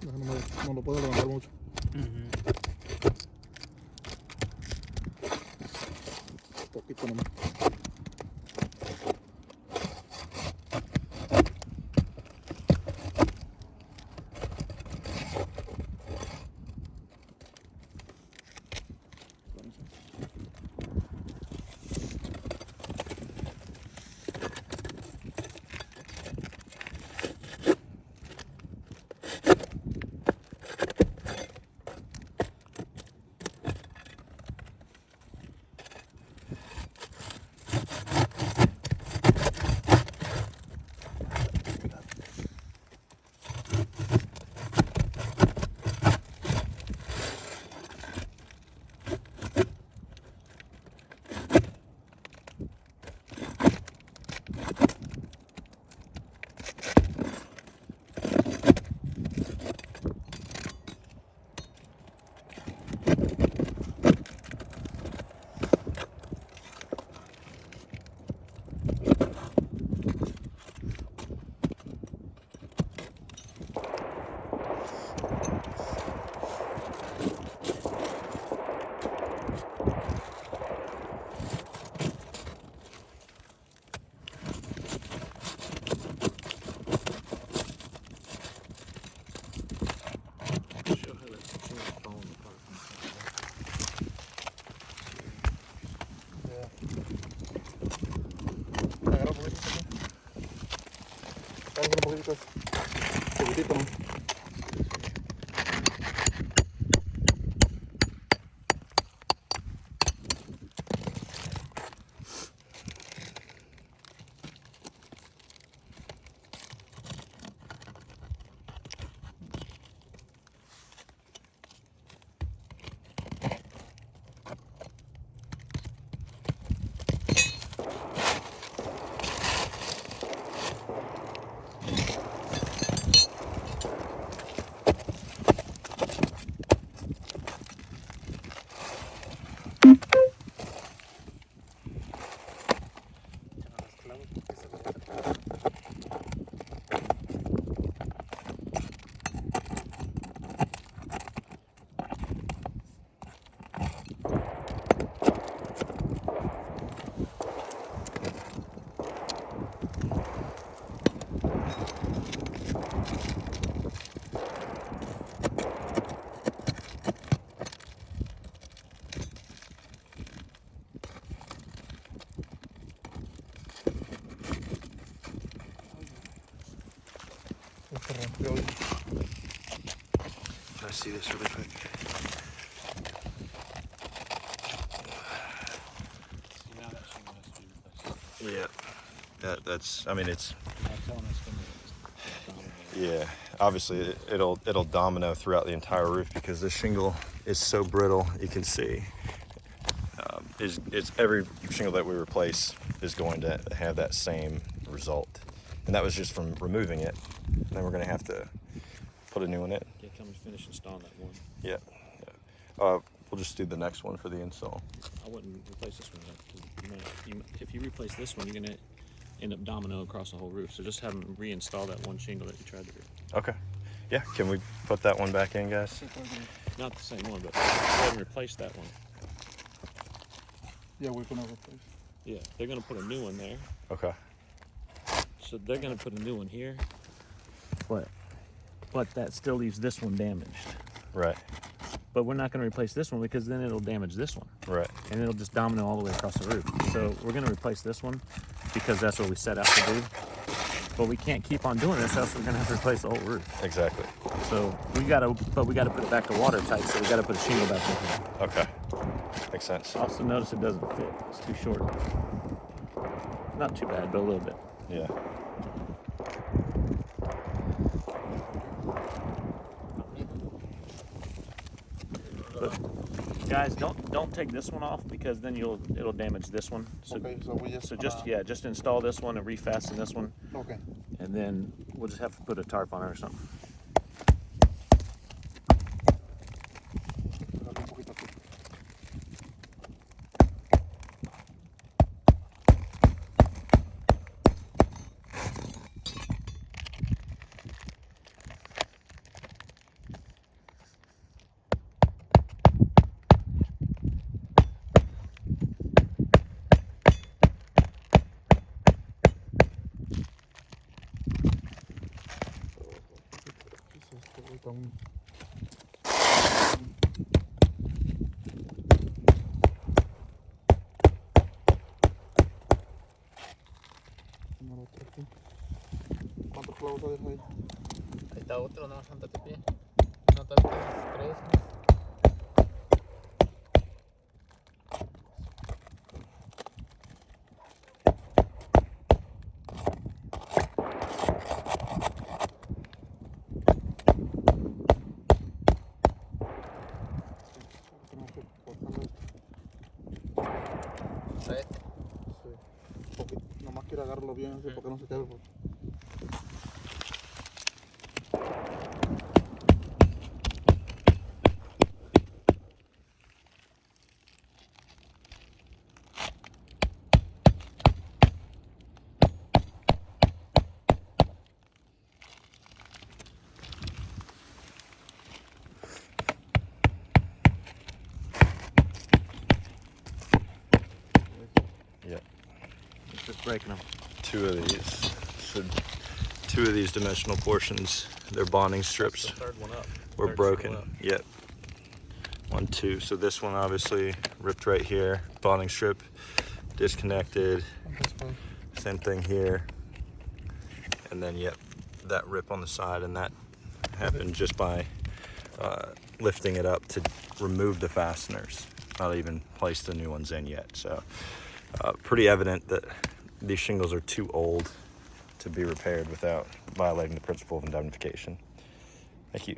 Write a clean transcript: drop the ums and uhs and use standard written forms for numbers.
No lo puedo levantar mucho. Un poquito nomás. Poquitito, ¿no? Can I see this really quick? Yeah, that's. I mean, it's. Yeah, obviously it'll domino throughout the entire roof because this shingle is so brittle. You can see, it's every shingle that we replace is going to have that same result, and that was just from removing it. And then we're going to have to put a new one in. Yeah, come and finish installing that one. Yeah. We'll just do the next one for the install. I wouldn't replace this one yet. If you replace this one, you're gonna end up domino across the whole roof. So just have them reinstall that one shingle that you tried to do. Okay. Yeah. Can we put that one back in, guys? Not the same one, but go ahead and replace that one. Yeah, we're gonna replace. Yeah, they're gonna put a new one there. Okay. So they're gonna put a new one here. But that still leaves this one damaged. Right. But we're not going to replace this one because then it'll damage this one. Right. And it'll just domino all the way across the roof. So we're going to replace this one because that's what we set out to do. But we can't keep on doing this, else we're going to have to replace the whole roof. Exactly. So we got to put it back to watertight. So we got to put a shingle back in here. Okay. Makes sense. Also notice it doesn't fit. It's too short. Not too bad, but a little bit. Yeah. But guys, don't take this one off because then it'll damage this one. So, Okay, so we just just install this one and refasten this one, okay. and then we'll just have to put a tarp on it or something. Ahorita un- Uno, dos, tres, sí. ¿Cuántos clavos hay ahí? Ahí está otro, no, Santa te pie. No, tal vez tres. Tenemos que cortarlo esto. Tres. Sí. Poquito. Nomás quiero agarrarlo bien así porque no se quede. Pues. Yep. It's just breaking them. Two of these. So 2 of these dimensional portions, their bonding strips That's the third one up. were Third broken. shingle up. Yep. 1, 2. So this one obviously ripped right here. Bonding strip disconnected. That's fine. Same thing here. And then, yep, that rip on the side, and that happened just by lifting it up to remove the fasteners. Not even placed the new ones in yet. So pretty evident that these shingles are too old to be repaired without violating the principle of indemnification. Thank you.